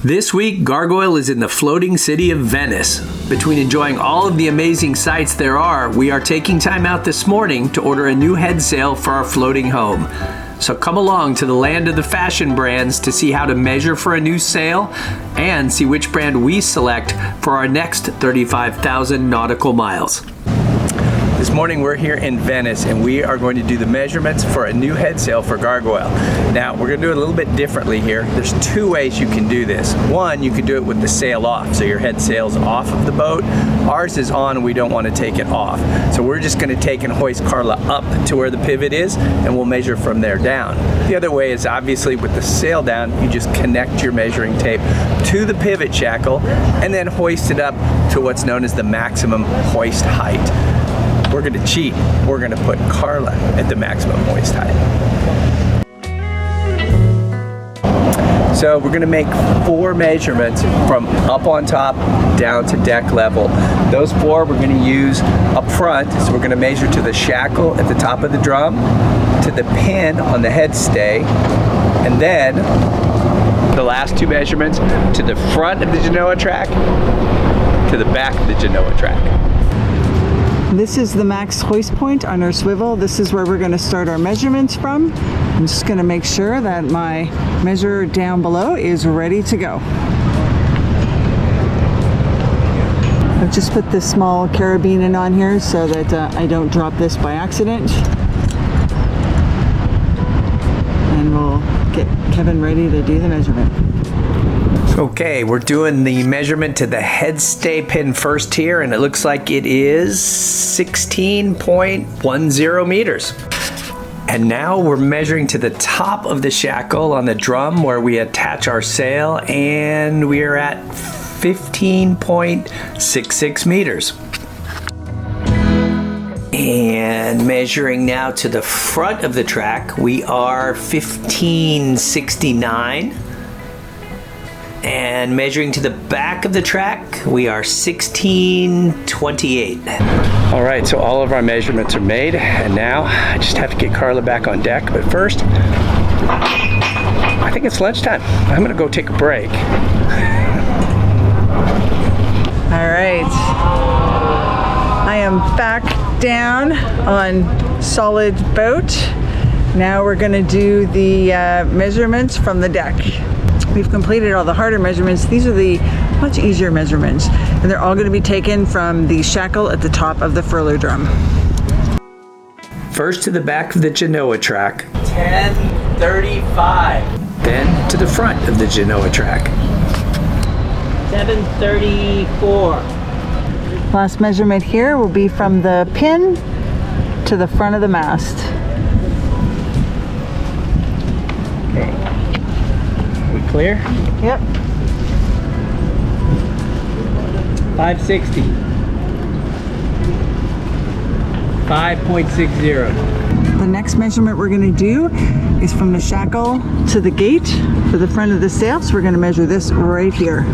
This week, Gargoyle is in the floating city of Venice. Between enjoying all of the amazing sights there are, we are taking time out this morning to order a new headsail for our floating home. So come along to the land of the fashion brands to see how to measure for a new sail and see which brand we select for our next 35,000 nautical miles. This morning we're here in Venice and we are going to do the measurements for a new headsail for Gargoyle. Now we're going to do it a little bit differently here. There's two ways you can do this. One, you can do it with the sail off, so your headsail's off of the boat. Ours is on and we don't want to take it off. So we're just going to take and hoist Carla up to where the pivot is and we'll measure from there down. The other way is obviously with the sail down, you just connect your measuring tape to the pivot shackle and then hoist it up to what's known as the maximum hoist height. We're going to cheat. We're going to put Carla at the maximum hoist height. So we're going to make 4 measurements from up on top down to deck level. Those 4 we're going to use up front. So we're going to measure to the shackle at the top of the drum, to the pin on the head stay, and then the last 2 measurements to the front of the genoa track, to the back of the genoa track. This is the max hoist point on our swivel. This is where we're going to start our measurements from. I'm just going to make sure that my measure down below is ready to go. I've just put this small carabiner on here so that I don't drop this by accident. And we'll get Kevin ready to do the measurement. Okay, we're doing the measurement to the head stay pin first here, and it looks like it is 16.10 meters. And now we're measuring to the top of the shackle on the drum where we attach our sail, and we are at 15.66 meters. And measuring now to the front of the track, we are 1569. And measuring to the back of the track, we are 1628. All right, so all of our measurements are made, and now I just have to get Carla back on deck. But first, I think it's lunchtime. I'm gonna go take a break. All right, I am back down on solid boat. Now we're gonna do the measurements from the deck. We've completed all the harder measurements. These are the much easier measurements, and they're all going to be taken from the shackle at the top of the furler drum. First to the back of the genoa track, 1035. Then to the front of the genoa track, 734. Last measurement here will be from the pin to the front of the mast. Okay. Clear? Yep. 560. 5.60. The next measurement we're going to do is from the shackle to the gate for the front of the sail. So we're going to measure this right here.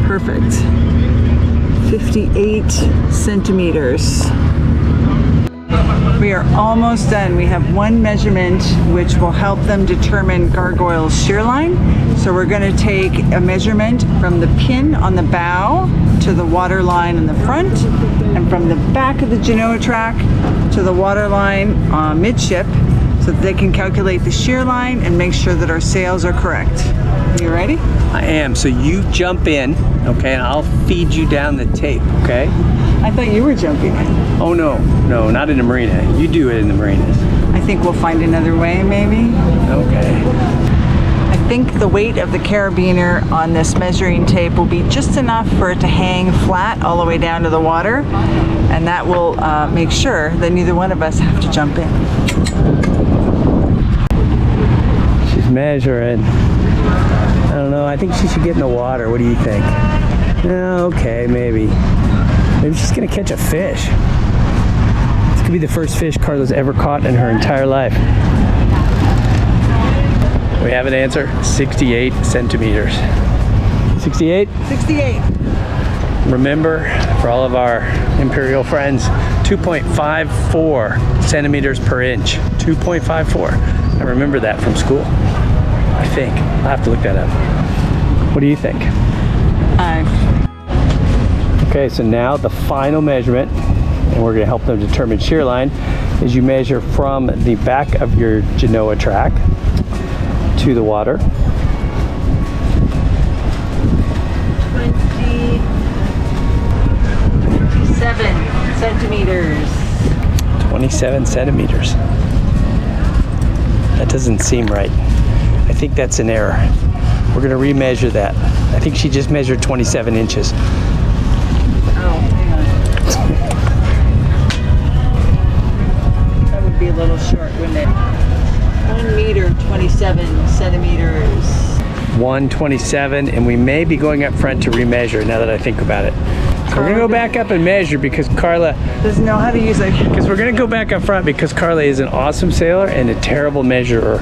Perfect. 58 centimeters. We are almost done. We have one measurement which will help them determine Gargoyle's shear line. So we're going to take a measurement from the pin on the bow to the water line in the front, and from the back of the genoa track to the water line midship, so that they can calculate the shear line and make sure that our sails are correct. You ready? I am. So you jump in, okay, and I'll feed you down the tape, okay? I thought you were jumping in. Oh no, not in the marina. You do it in the marinas. I think we'll find another way, maybe. Okay. I think the weight of the carabiner on this measuring tape will be just enough for it to hang flat all the way down to the water, and that will make sure that neither one of us have to jump in. She's measuring. I don't know, I think she should get in the water. What do you think? Okay, maybe. Maybe she's gonna catch a fish. This could be the first fish Carla's ever caught in her entire life. We have an answer, 68 centimeters. 68? 68. Remember, for all of our Imperial friends, 2.54 centimeters per inch. 2.54. I remember that from school, I think. I'll have to look that up. What do you think? Okay, so now the final measurement, and we're going to help them determine shear line, is you measure from the back of your Genoa track to the water. 27 centimeters. 27 centimeters. That doesn't seem right. I think that's an error. We're going to remeasure that. I think she just measured 27 inches. Oh, hang on. That would be a little short, wouldn't it? 1 meter, 27 centimeters. 127, and we may be going up front to remeasure now that I think about it. So we're gonna go back up and measure because Carla doesn't know how to use it. Because we're gonna go back up front because Carla is an awesome sailor and a terrible measurer.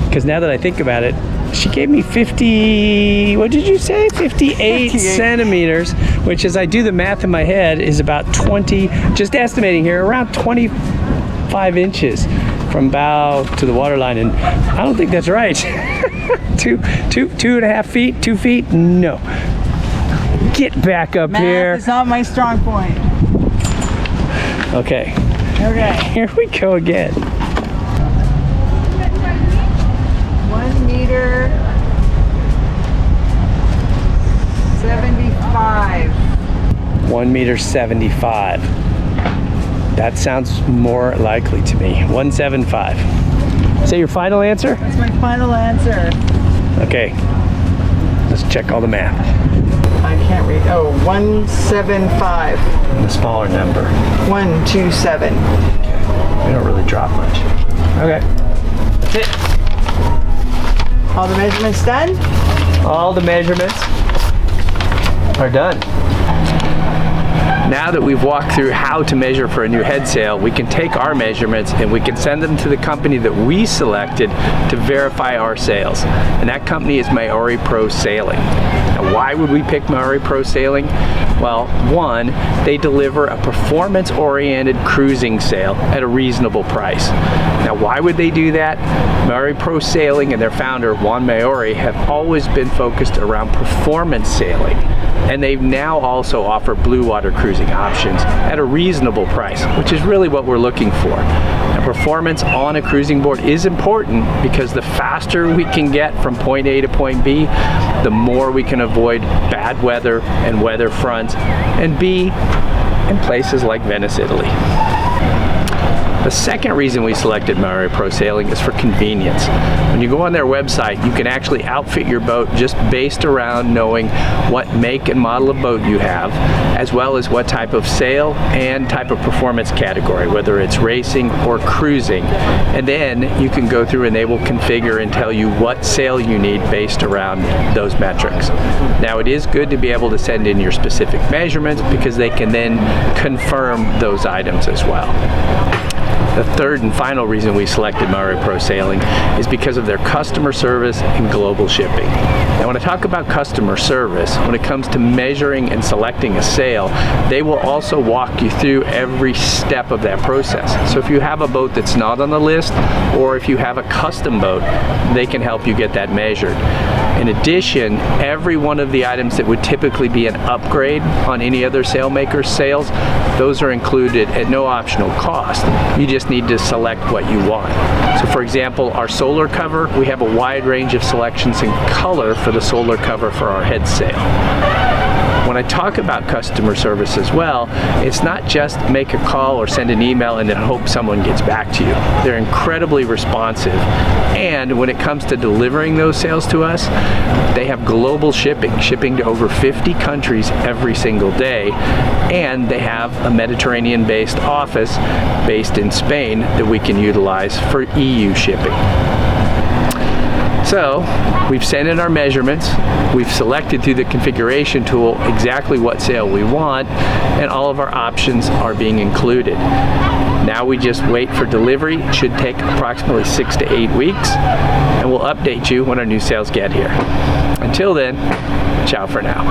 Because now that I think about it, she gave me 50, what did you say? 58 centimeters, which as I do the math in my head is about 20, just estimating here, around 25 inches from bow to the waterline, and I don't think that's right. 2.5 feet, 2 feet, no. Get back up here. Math is not my strong point. Okay. Okay. Here we go again. 1 meter, 75. 1 meter 75. That sounds more likely to me. 175. Is that your final answer? That's my final answer. Okay. Let's check all the math. I can't read. Oh, 175. The smaller number. 127. We don't really drop much. Okay. That's it. All the measurements done? All the measurements are done. Now that we've walked through how to measure for a new head sail, we can take our measurements and we can send them to the company that we selected to verify our sails. And that company is Mauri Pro Sailing. Now, why would we pick Mauri Pro Sailing? Well, one, they deliver a performance-oriented cruising sail at a reasonable price. Now, why would they do that? Mauri Pro Sailing and their founder, Juan Mauri, have always been focused around performance sailing. And they now also offer blue water cruising options at a reasonable price, which is really what we're looking for. Now, performance on a cruising board is important because the faster we can get from point A to point B, the more we can avoid bad weather and weather fronts, and be in places like Venice, Italy. The second reason we selected Mauri Pro Sailing is for convenience. When you go on their website, you can actually outfit your boat just based around knowing what make and model of boat you have, as well as what type of sail and type of performance category, whether it's racing or cruising. And then you can go through and they will configure and tell you what sail you need based around those metrics. Now, it is good to be able to send in your specific measurements because they can then confirm those items as well. The third and final reason we selected Mauri Pro Sailing is because of their customer service and global shipping. Now, when I talk about customer service, when it comes to measuring and selecting a sail, they will also walk you through every step of that process. So if you have a boat that's not on the list, or if you have a custom boat, they can help you get that measured. In addition, every one of the items that would typically be an upgrade on any other sailmaker's sails, those are included at no optional cost. You just need to select what you want. So for example, our solar cover, we have a wide range of selections in color for the solar cover for our head sail. When I talk about customer service as well, it's not just make a call or send an email and then hope someone gets back to you. They're incredibly responsive. And when it comes to delivering those sails to us, they have global shipping to over 50 countries every single day. And they have a Mediterranean-based office based in Spain that we can utilize for EU shipping. So we've sent in our measurements, we've selected through the configuration tool exactly what sail we want, and all of our options are being included. Now we just wait for delivery. It should take approximately 6 to 8 weeks, and we'll update you when our new sails get here. Until then, ciao for now.